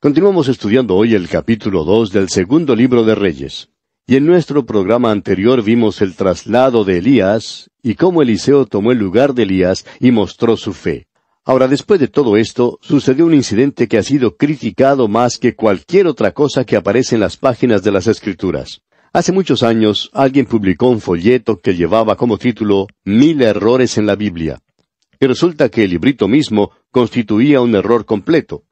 Continuamos estudiando hoy el capítulo 2 del segundo libro de Reyes. Y en nuestro programa anterior vimos el traslado de Elías y cómo Eliseo tomó el lugar de Elías y mostró su fe. Ahora, después de todo esto, sucedió un incidente que ha sido criticado más que cualquier otra cosa que aparece en las páginas de las Escrituras. Hace muchos años, alguien publicó un folleto que llevaba como título 1000 errores en la Biblia. Y resulta que el librito mismo constituía un error completo.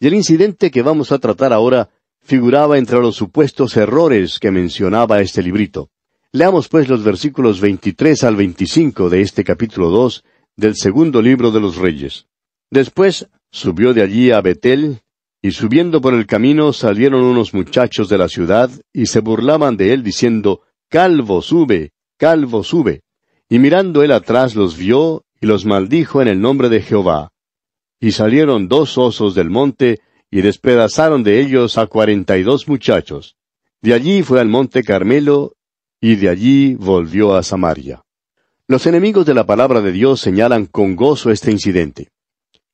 Y el incidente que vamos a tratar ahora figuraba entre los supuestos errores que mencionaba este librito. Leamos pues los versículos 23 al 25 de este capítulo 2 del segundo libro de los Reyes. Después subió de allí a Betel, y subiendo por el camino salieron unos muchachos de la ciudad, y se burlaban de él diciendo, Calvo, sube, calvo, sube. Y mirando él atrás los vio, y los maldijo en el nombre de Jehová. Y salieron 2 osos del monte, y despedazaron de ellos a 42 muchachos. De allí fue al monte Carmelo, y de allí volvió a Samaria. Los enemigos de la palabra de Dios señalan con gozo este incidente.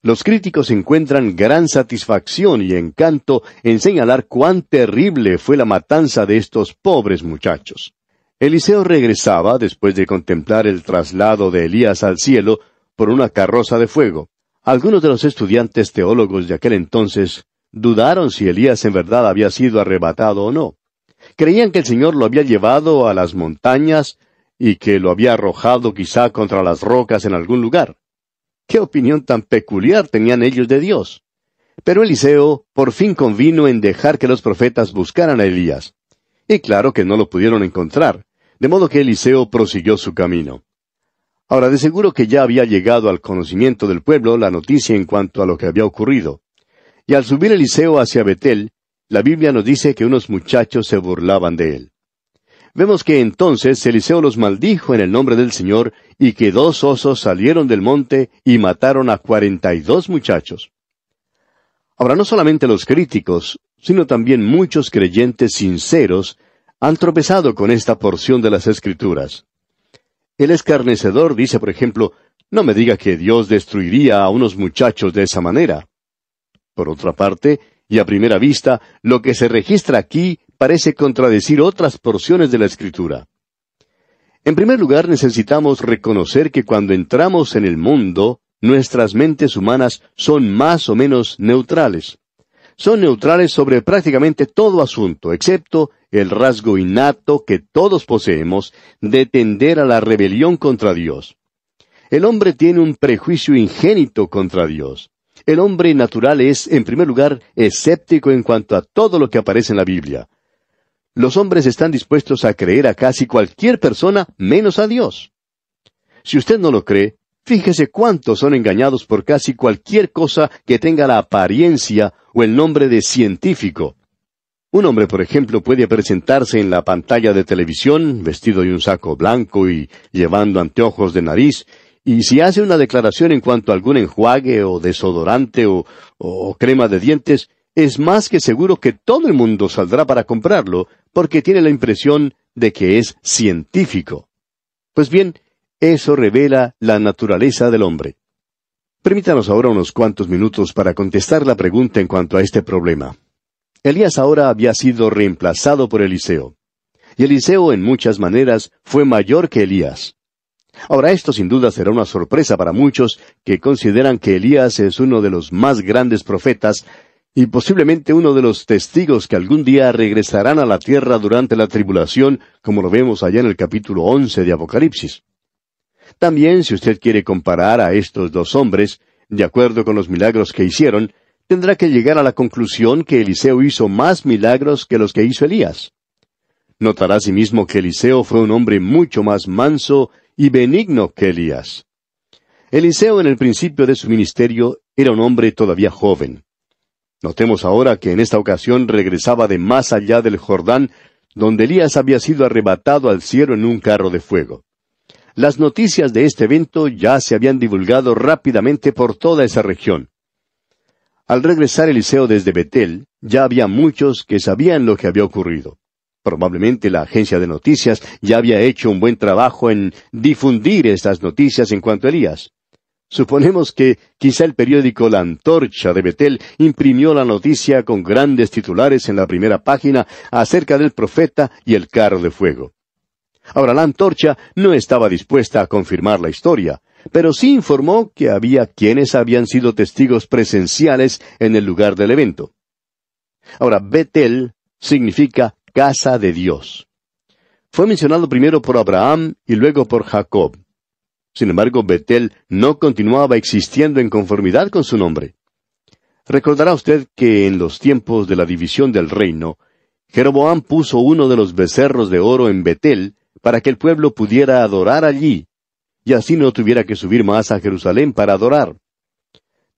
Los críticos encuentran gran satisfacción y encanto en señalar cuán terrible fue la matanza de estos pobres muchachos. Eliseo regresaba después de contemplar el traslado de Elías al cielo por una carroza de fuego. Algunos de los estudiantes teólogos de aquel entonces dudaron si Elías en verdad había sido arrebatado o no. Creían que el Señor lo había llevado a las montañas y que lo había arrojado quizá contra las rocas en algún lugar. ¡Qué opinión tan peculiar tenían ellos de Dios! Pero Eliseo por fin convino en dejar que los profetas buscaran a Elías. Y claro que no lo pudieron encontrar, de modo que Eliseo prosiguió su camino. Ahora, de seguro que ya había llegado al conocimiento del pueblo la noticia en cuanto a lo que había ocurrido. Y al subir Eliseo hacia Betel, la Biblia nos dice que unos muchachos se burlaban de él. Vemos que entonces Eliseo los maldijo en el nombre del Señor, y que 2 osos salieron del monte y mataron a 42 muchachos. Ahora, no solamente los críticos, sino también muchos creyentes sinceros han tropezado con esta porción de las Escrituras. El escarnecedor dice, por ejemplo, no me diga que Dios destruiría a unos muchachos de esa manera. Por otra parte, y a primera vista, lo que se registra aquí parece contradecir otras porciones de la Escritura. En primer lugar, necesitamos reconocer que cuando entramos en el mundo, nuestras mentes humanas son más o menos neutrales. Son neutrales sobre prácticamente todo asunto, excepto el rasgo innato que todos poseemos de tender a la rebelión contra Dios. El hombre tiene un prejuicio ingénito contra Dios. El hombre natural es, en primer lugar, escéptico en cuanto a todo lo que aparece en la Biblia. Los hombres están dispuestos a creer a casi cualquier persona menos a Dios. Si usted no lo cree, fíjese cuántos son engañados por casi cualquier cosa que tenga la apariencia o el nombre de científico. Un hombre, por ejemplo, puede presentarse en la pantalla de televisión, vestido de un saco blanco y llevando anteojos de nariz, y si hace una declaración en cuanto a algún enjuague o desodorante o crema de dientes, es más que seguro que todo el mundo saldrá para comprarlo, porque tiene la impresión de que es científico. Pues bien, eso revela la naturaleza del hombre. Permítanos ahora unos cuantos minutos para contestar la pregunta en cuanto a este problema. Elías ahora había sido reemplazado por Eliseo. Y Eliseo en muchas maneras fue mayor que Elías. Ahora esto sin duda será una sorpresa para muchos que consideran que Elías es uno de los más grandes profetas y posiblemente uno de los testigos que algún día regresarán a la tierra durante la tribulación, como lo vemos allá en el capítulo 11 de Apocalipsis. También, si usted quiere comparar a estos 2 hombres, de acuerdo con los milagros que hicieron, tendrá que llegar a la conclusión que Eliseo hizo más milagros que los que hizo Elías. Notará asimismo que Eliseo fue un hombre mucho más manso y benigno que Elías. Eliseo en el principio de su ministerio era un hombre todavía joven. Notemos ahora que en esta ocasión regresaba de más allá del Jordán, donde Elías había sido arrebatado al cielo en un carro de fuego. Las noticias de este evento ya se habían divulgado rápidamente por toda esa región. Al regresar Eliseo desde Betel, ya había muchos que sabían lo que había ocurrido. Probablemente la agencia de noticias ya había hecho un buen trabajo en difundir estas noticias en cuanto a Elías. Suponemos que quizá el periódico La Antorcha de Betel imprimió la noticia con grandes titulares en la primera página acerca del profeta y el carro de fuego. Ahora, La Antorcha no estaba dispuesta a confirmar la historia, pero sí informó que había quienes habían sido testigos presenciales en el lugar del evento. Ahora, Betel significa casa de Dios. Fue mencionado primero por Abraham y luego por Jacob. Sin embargo, Betel no continuaba existiendo en conformidad con su nombre. Recordará usted que en los tiempos de la división del reino, Jeroboam puso uno de los becerros de oro en Betel para que el pueblo pudiera adorar allí, y así no tuviera que subir más a Jerusalén para adorar.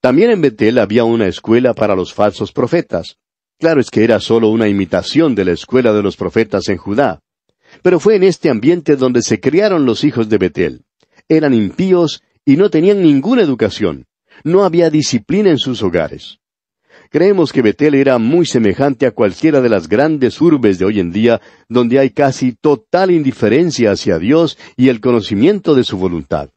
También en Betel había una escuela para los falsos profetas. Claro es que era solo una imitación de la escuela de los profetas en Judá. Pero fue en este ambiente donde se criaron los hijos de Betel. Eran impíos y no tenían ninguna educación. No había disciplina en sus hogares. Creemos que Betel era muy semejante a cualquiera de las grandes urbes de hoy en día, donde hay casi total indiferencia hacia Dios y el conocimiento de su voluntad.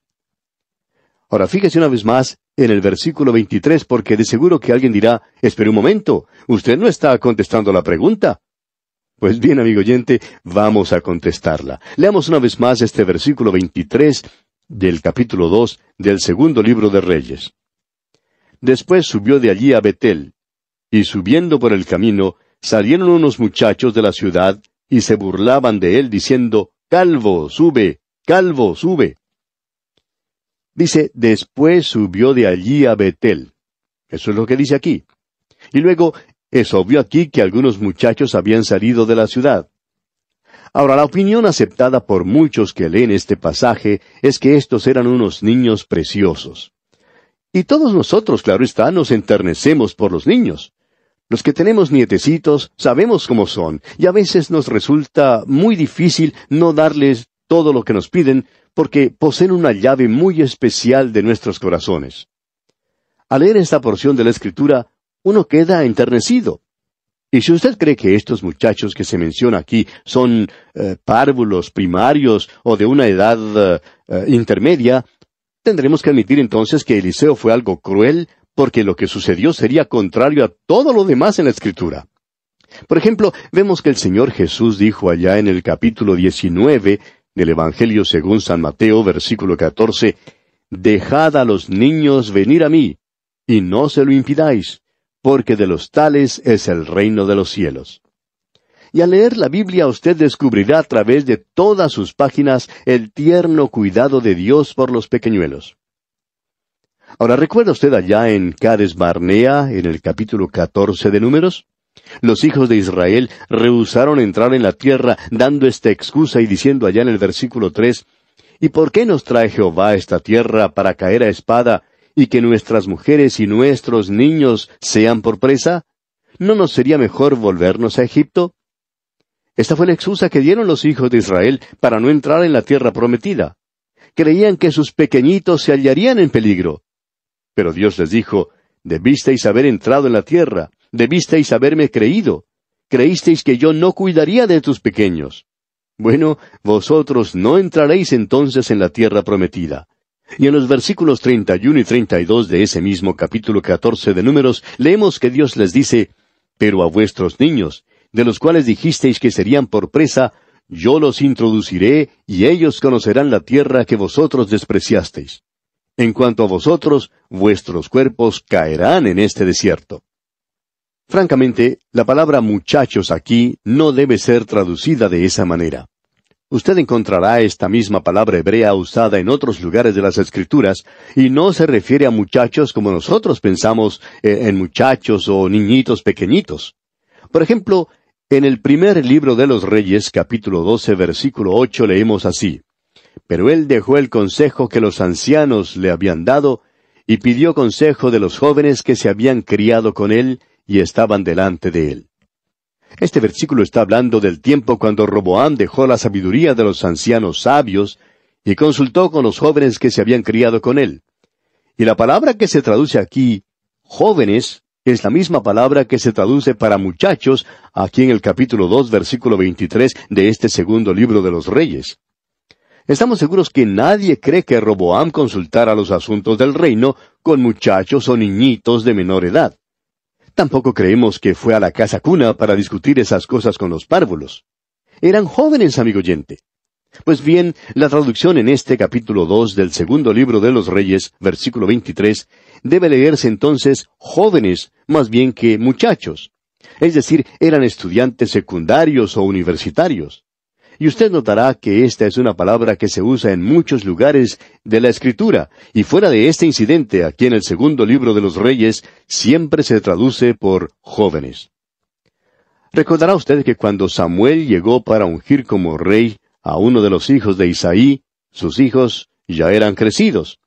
Ahora, fíjese una vez más en el versículo 23, porque de seguro que alguien dirá, espere un momento, usted no está contestando la pregunta. Pues bien, amigo oyente, vamos a contestarla. Leamos una vez más este versículo 23 del capítulo 2 del segundo libro de Reyes. Después subió de allí a Betel, y subiendo por el camino, salieron unos muchachos de la ciudad, y se burlaban de él, diciendo, Calvo, sube, calvo, sube. Dice, después subió de allí a Betel. Eso es lo que dice aquí. Y luego, es obvio aquí que algunos muchachos habían salido de la ciudad. Ahora, la opinión aceptada por muchos que leen este pasaje es que estos eran unos niños preciosos. Y todos nosotros, claro está, nos enternecemos por los niños. Los que tenemos nietecitos sabemos cómo son, y a veces nos resulta muy difícil no darles todo lo que nos piden, porque poseen una llave muy especial de nuestros corazones. Al leer esta porción de la Escritura, uno queda enternecido. Y si usted cree que estos muchachos que se menciona aquí son párvulos, primarios o de una edad intermedia, tendremos que admitir entonces que Eliseo fue algo cruel, porque lo que sucedió sería contrario a todo lo demás en la Escritura. Por ejemplo, vemos que el Señor Jesús dijo allá en el capítulo 19 del Evangelio según San Mateo, versículo 14, «Dejad a los niños venir a mí, y no se lo impidáis, porque de los tales es el reino de los cielos». Y al leer la Biblia usted descubrirá a través de todas sus páginas el tierno cuidado de Dios por los pequeñuelos. Ahora, ¿recuerda usted allá en Cades Barnea, en el capítulo 14 de Números? Los hijos de Israel rehusaron entrar en la tierra, dando esta excusa y diciendo allá en el versículo 3, «¿Y por qué nos trae Jehová a esta tierra para caer a espada, y que nuestras mujeres y nuestros niños sean por presa? ¿No nos sería mejor volvernos a Egipto?» Esta fue la excusa que dieron los hijos de Israel para no entrar en la tierra prometida. Creían que sus pequeñitos se hallarían en peligro. Pero Dios les dijo, «Debisteis haber entrado en la tierra, debisteis haberme creído. Creísteis que yo no cuidaría de tus pequeños. Bueno, vosotros no entraréis entonces en la tierra prometida». Y en los versículos 31 y 32 de ese mismo capítulo 14 de Números, leemos que Dios les dice, «Pero a vuestros niños, de los cuales dijisteis que serían por presa, yo los introduciré, y ellos conocerán la tierra que vosotros despreciasteis. En cuanto a vosotros, vuestros cuerpos caerán en este desierto». Francamente, la palabra muchachos aquí no debe ser traducida de esa manera. Usted encontrará esta misma palabra hebrea usada en otros lugares de las Escrituras, y no se refiere a muchachos como nosotros pensamos en muchachos o niñitos pequeñitos. Por ejemplo, en el primer libro de los Reyes, capítulo 12, versículo 8, leemos así, «Pero él dejó el consejo que los ancianos le habían dado, y pidió consejo de los jóvenes que se habían criado con él, y estaban delante de él». Este versículo está hablando del tiempo cuando Roboam dejó la sabiduría de los ancianos sabios y consultó con los jóvenes que se habían criado con él. Y la palabra que se traduce aquí, jóvenes, es la misma palabra que se traduce para muchachos aquí en el capítulo 2, versículo 23 de este segundo libro de los Reyes. Estamos seguros que nadie cree que Roboam consultara los asuntos del reino con muchachos o niñitos de menor edad. Tampoco creemos que fue a la casa cuna para discutir esas cosas con los párvulos. Eran jóvenes, amigo oyente. Pues bien, la traducción en este capítulo 2 del segundo libro de los Reyes, versículo 23, debe leerse entonces jóvenes, más bien que muchachos. Es decir, eran estudiantes secundarios o universitarios. Y usted notará que esta es una palabra que se usa en muchos lugares de la Escritura, y fuera de este incidente, aquí en el segundo libro de los Reyes, siempre se traduce por jóvenes. Recordará usted que cuando Samuel llegó para ungir como rey a uno de los hijos de Isaí, sus hijos ya eran crecidos.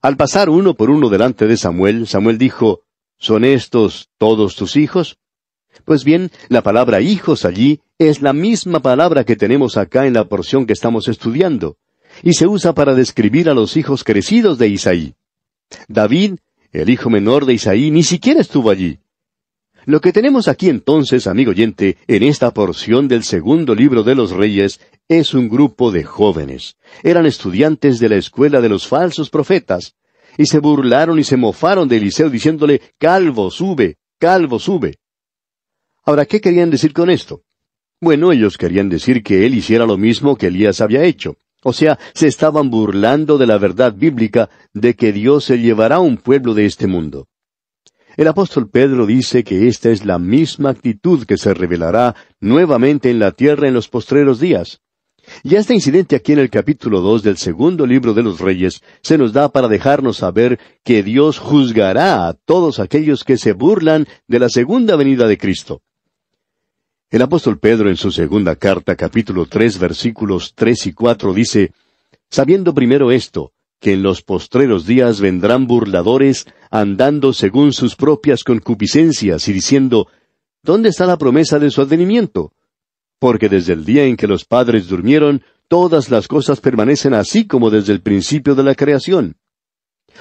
Al pasar uno por uno delante de Samuel, Samuel dijo, ¿son estos todos tus hijos? Pues bien, la palabra hijos allí es la misma palabra que tenemos acá en la porción que estamos estudiando, y se usa para describir a los hijos crecidos de Isaí. David, el hijo menor de Isaí, ni siquiera estuvo allí. Lo que tenemos aquí entonces, amigo oyente, en esta porción del segundo libro de los Reyes, es un grupo de jóvenes. Eran estudiantes de la escuela de los falsos profetas, y se burlaron y se mofaron de Eliseo diciéndole, calvo, sube, calvo, sube. Ahora, ¿qué querían decir con esto? Bueno, ellos querían decir que él hiciera lo mismo que Elías había hecho. O sea, se estaban burlando de la verdad bíblica de que Dios se llevará a un pueblo de este mundo. El apóstol Pedro dice que esta es la misma actitud que se revelará nuevamente en la tierra en los postreros días. Y este incidente aquí en el capítulo 2 del segundo libro de los Reyes se nos da para dejarnos saber que Dios juzgará a todos aquellos que se burlan de la segunda venida de Cristo. El apóstol Pedro en su segunda carta, capítulo 3, versículos 3 y 4 dice, sabiendo primero esto, que en los postreros días vendrán burladores, andando según sus propias concupiscencias, y diciendo, ¿dónde está la promesa de su advenimiento? Porque desde el día en que los padres durmieron, todas las cosas permanecen así como desde el principio de la creación.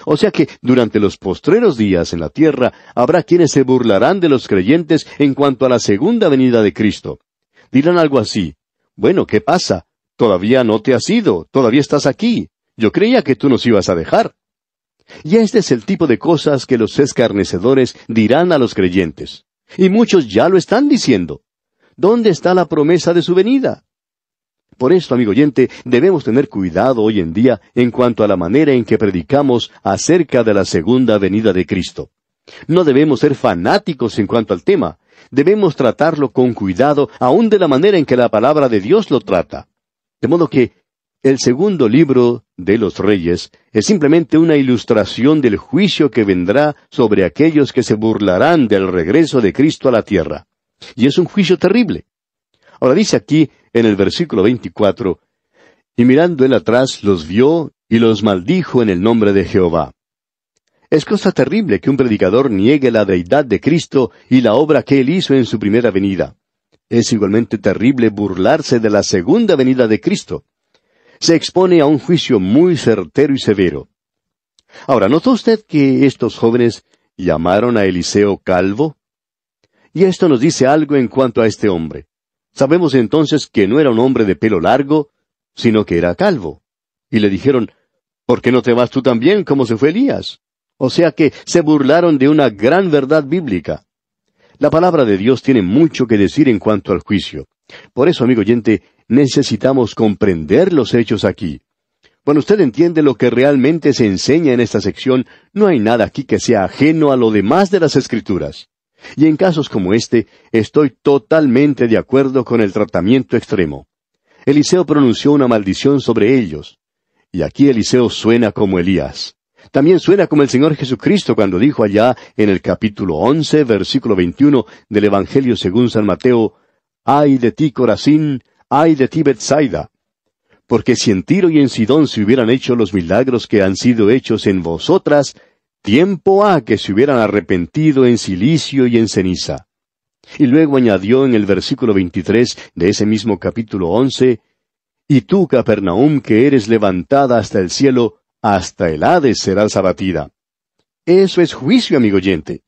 O sea que durante los postreros días en la tierra habrá quienes se burlarán de los creyentes en cuanto a la segunda venida de Cristo. Dirán algo así, bueno, ¿qué pasa? Todavía no te has ido, todavía estás aquí. Yo creía que tú nos ibas a dejar. Y este es el tipo de cosas que los escarnecedores dirán a los creyentes. Y muchos ya lo están diciendo. ¿Dónde está la promesa de su venida? Por esto, amigo oyente, debemos tener cuidado hoy en día en cuanto a la manera en que predicamos acerca de la segunda venida de Cristo. No debemos ser fanáticos en cuanto al tema. Debemos tratarlo con cuidado, aun de la manera en que la palabra de Dios lo trata. De modo que el segundo libro de los Reyes es simplemente una ilustración del juicio que vendrá sobre aquellos que se burlarán del regreso de Cristo a la tierra. Y es un juicio terrible. Ahora dice aquí, en el versículo 24, y mirando él atrás los vio y los maldijo en el nombre de Jehová. Es cosa terrible que un predicador niegue la deidad de Cristo y la obra que él hizo en su primera venida. Es igualmente terrible burlarse de la segunda venida de Cristo. Se expone a un juicio muy certero y severo. Ahora, ¿notó usted que estos jóvenes llamaron a Eliseo calvo? Y esto nos dice algo en cuanto a este hombre. Sabemos entonces que no era un hombre de pelo largo, sino que era calvo. Y le dijeron, ¿por qué no te vas tú también como se fue Elías? O sea que se burlaron de una gran verdad bíblica. La palabra de Dios tiene mucho que decir en cuanto al juicio. Por eso, amigo oyente, necesitamos comprender los hechos aquí. Cuando usted entiende lo que realmente se enseña en esta sección, no hay nada aquí que sea ajeno a lo demás de las Escrituras. Y en casos como este, estoy totalmente de acuerdo con el tratamiento extremo. Eliseo pronunció una maldición sobre ellos. Y aquí Eliseo suena como Elías. También suena como el Señor Jesucristo cuando dijo allá en el capítulo 11, versículo 21 del Evangelio según San Mateo, «Ay de ti, Corazín, ay de ti, Betsaida. Porque si en Tiro y en Sidón se hubieran hecho los milagros que han sido hechos en vosotras, tiempo ha que se hubieran arrepentido en cilicio y en ceniza». Y luego añadió en el versículo 23 de ese mismo capítulo 11, «Y tú, Capernaum, que eres levantada hasta el cielo, hasta el Hades serás abatida». Eso es juicio, amigo oyente.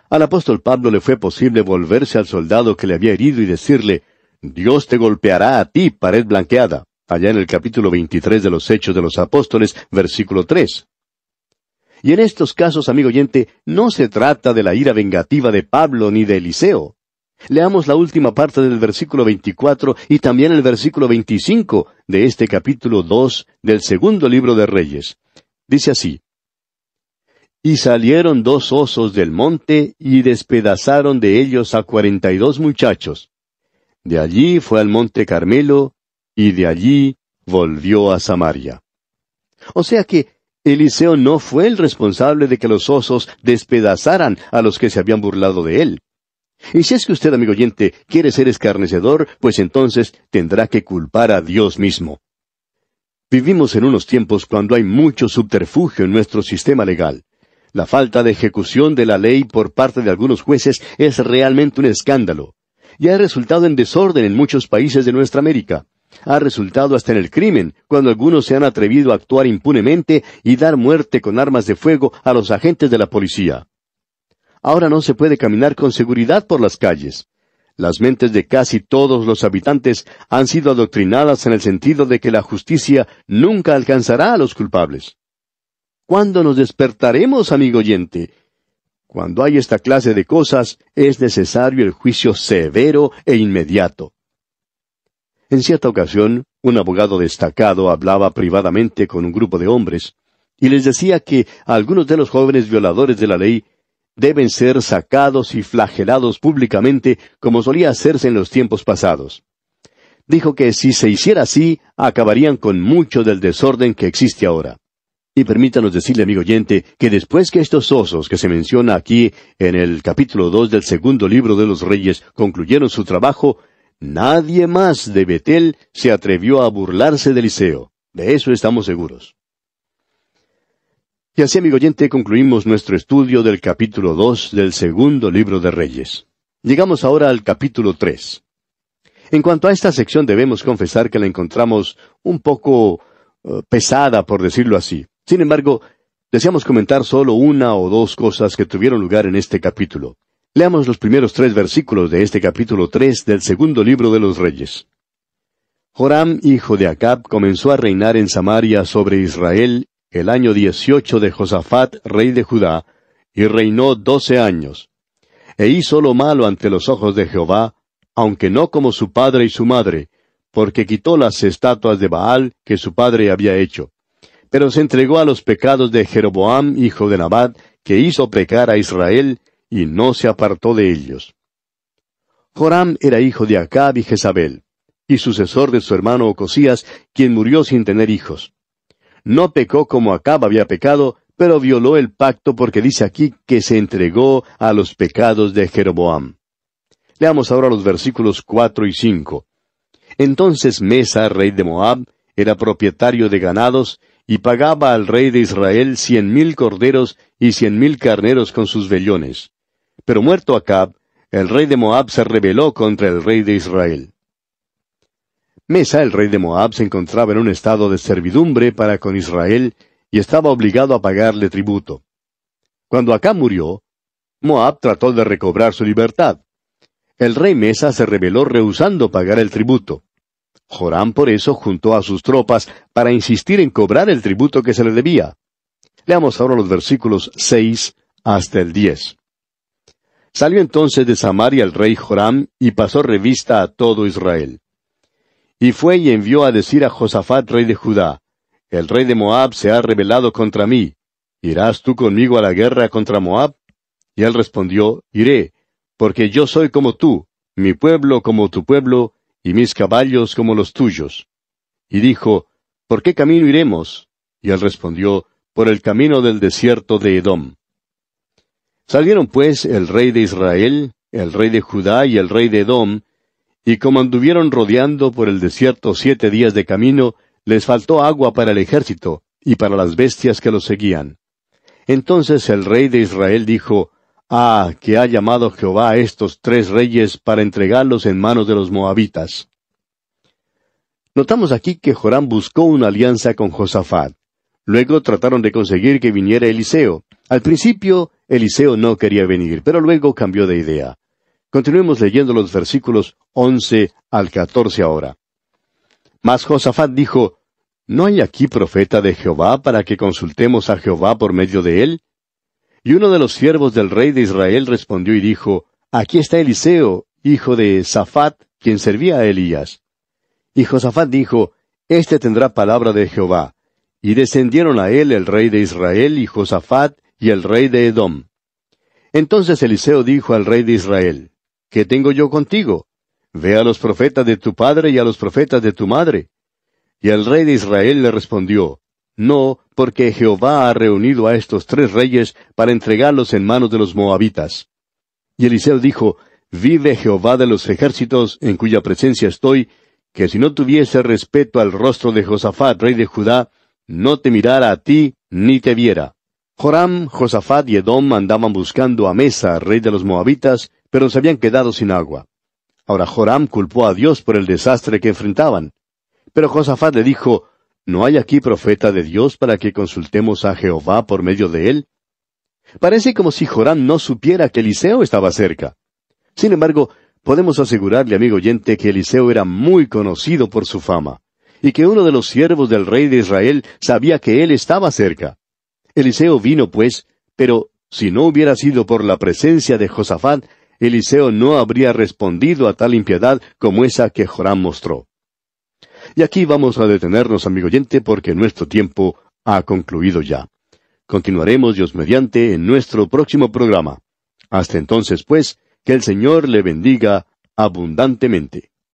Al apóstol Pablo le fue posible volverse al soldado que le había herido y decirle, «Dios te golpeará a ti, pared blanqueada». allá en el capítulo 23 de los Hechos de los Apóstoles, versículo 3. Y en estos casos, amigo oyente, no se trata de la ira vengativa de Pablo ni de Eliseo. Leamos la última parte del versículo 24 y también el versículo 25 de este capítulo 2 del segundo libro de Reyes. Dice así: Y salieron 2 osos del monte y despedazaron de ellos a 42 muchachos. De allí fue al monte Carmelo y de allí volvió a Samaria. O sea que Eliseo no fue el responsable de que los osos despedazaran a los que se habían burlado de él. Y si es que usted, amigo oyente, quiere ser escarnecedor, pues entonces tendrá que culpar a Dios mismo. Vivimos en unos tiempos cuando hay mucho subterfugio en nuestro sistema legal. La falta de ejecución de la ley por parte de algunos jueces es realmente un escándalo. Y ha resultado en desorden en muchos países de nuestra América. Ha resultado hasta en el crimen, cuando algunos se han atrevido a actuar impunemente y dar muerte con armas de fuego a los agentes de la policía. Ahora no se puede caminar con seguridad por las calles. Las mentes de casi todos los habitantes han sido adoctrinadas en el sentido de que la justicia nunca alcanzará a los culpables. ¿Cuándo nos despertaremos, amigo oyente? Cuando hay esta clase de cosas, es necesario el juicio severo e inmediato. En cierta ocasión, un abogado destacado hablaba privadamente con un grupo de hombres, y les decía que algunos de los jóvenes violadores de la ley deben ser sacados y flagelados públicamente, como solía hacerse en los tiempos pasados. Dijo que si se hiciera así, acabarían con mucho del desorden que existe ahora. Y permítanos decirle, amigo oyente, que después que estos osos que se menciona aquí en el capítulo 2 del segundo libro de los Reyes concluyeron su trabajo, nadie más de Betel se atrevió a burlarse de Eliseo. De eso estamos seguros. Y así, amigo oyente, concluimos nuestro estudio del capítulo 2 del segundo libro de Reyes. Llegamos ahora al capítulo 3. En cuanto a esta sección debemos confesar que la encontramos un poco pesada, por decirlo así. Sin embargo, deseamos comentar solo 1 o 2 cosas que tuvieron lugar en este capítulo. Leamos los primeros 3 versículos de este capítulo 3 del segundo libro de los Reyes. Joram, hijo de Acab, comenzó a reinar en Samaria sobre Israel el año 18 de Josafat, rey de Judá, y reinó 12 años. E hizo lo malo ante los ojos de Jehová, aunque no como su padre y su madre, porque quitó las estatuas de Baal que su padre había hecho. Pero se entregó a los pecados de Jeroboam, hijo de Nabat, que hizo pecar a Israel, y no se apartó de ellos. Joram era hijo de Acab y Jezabel, y sucesor de su hermano Ocosías, quien murió sin tener hijos. No pecó como Acab había pecado, pero violó el pacto porque dice aquí que se entregó a los pecados de Jeroboam. Leamos ahora los versículos 4 y 5. Entonces Mesa, rey de Moab, era propietario de ganados, y pagaba al rey de Israel 100,000 corderos y 100,000 carneros con sus vellones. Pero muerto Acab, el rey de Moab se rebeló contra el rey de Israel. Mesa, el rey de Moab, se encontraba en un estado de servidumbre para con Israel, y estaba obligado a pagarle tributo. Cuando Acab murió, Moab trató de recobrar su libertad. El rey Mesa se rebeló rehusando pagar el tributo. Joram por eso juntó a sus tropas para insistir en cobrar el tributo que se le debía. Leamos ahora los versículos 6 hasta el 10. Salió entonces de Samaria el rey Joram y pasó revista a todo Israel. Y fue y envió a decir a Josafat, rey de Judá: El rey de Moab se ha rebelado contra mí. ¿Irás tú conmigo a la guerra contra Moab? Y él respondió: Iré, porque yo soy como tú, mi pueblo como tu pueblo, y mis caballos como los tuyos. Y dijo: ¿Por qué camino iremos? Y él respondió: Por el camino del desierto de Edom. Salieron pues el rey de Israel, el rey de Judá y el rey de Edom, y como anduvieron rodeando por el desierto 7 días de camino, les faltó agua para el ejército, y para las bestias que los seguían. Entonces el rey de Israel dijo: Ah, que ha llamado Jehová a estos 3 reyes para entregarlos en manos de los moabitas. Notamos aquí que Joram buscó una alianza con Josafat. Luego trataron de conseguir que viniera Eliseo. Al principio, Eliseo no quería venir, pero luego cambió de idea. Continuemos leyendo los versículos 11 al 14 ahora. Mas Josafat dijo, ¿no hay aquí profeta de Jehová para que consultemos a Jehová por medio de él? Y uno de los siervos del rey de Israel respondió y dijo, Aquí está Eliseo, hijo de Safat, quien servía a Elías. Y Josafat dijo, Este tendrá palabra de Jehová. Y descendieron a él el rey de Israel y Josafat y el rey de Edom. Entonces Eliseo dijo al rey de Israel, ¿Qué tengo yo contigo? Ve a los profetas de tu padre y a los profetas de tu madre. Y el rey de Israel le respondió, No, porque Jehová ha reunido a estos 3 reyes para entregarlos en manos de los moabitas. Y Eliseo dijo, Vive Jehová de los ejércitos, en cuya presencia estoy, que si no tuviese respeto al rostro de Josafat, rey de Judá, no te mirara a ti, ni te viera. Joram, Josafat y Edom andaban buscando a Mesa, rey de los moabitas, pero se habían quedado sin agua. Ahora Joram culpó a Dios por el desastre que enfrentaban. Pero Josafat le dijo, ¿no hay aquí profeta de Dios para que consultemos a Jehová por medio de él? Parece como si Joram no supiera que Eliseo estaba cerca. Sin embargo, podemos asegurarle, amigo oyente, que Eliseo era muy conocido por su fama, y que uno de los siervos del rey de Israel sabía que él estaba cerca. Eliseo vino, pues, pero si no hubiera sido por la presencia de Josafat, Eliseo no habría respondido a tal impiedad como esa que Joram mostró. Y aquí vamos a detenernos, amigo oyente, porque nuestro tiempo ha concluido ya. Continuaremos, Dios mediante, en nuestro próximo programa. Hasta entonces, pues, que el Señor le bendiga abundantemente.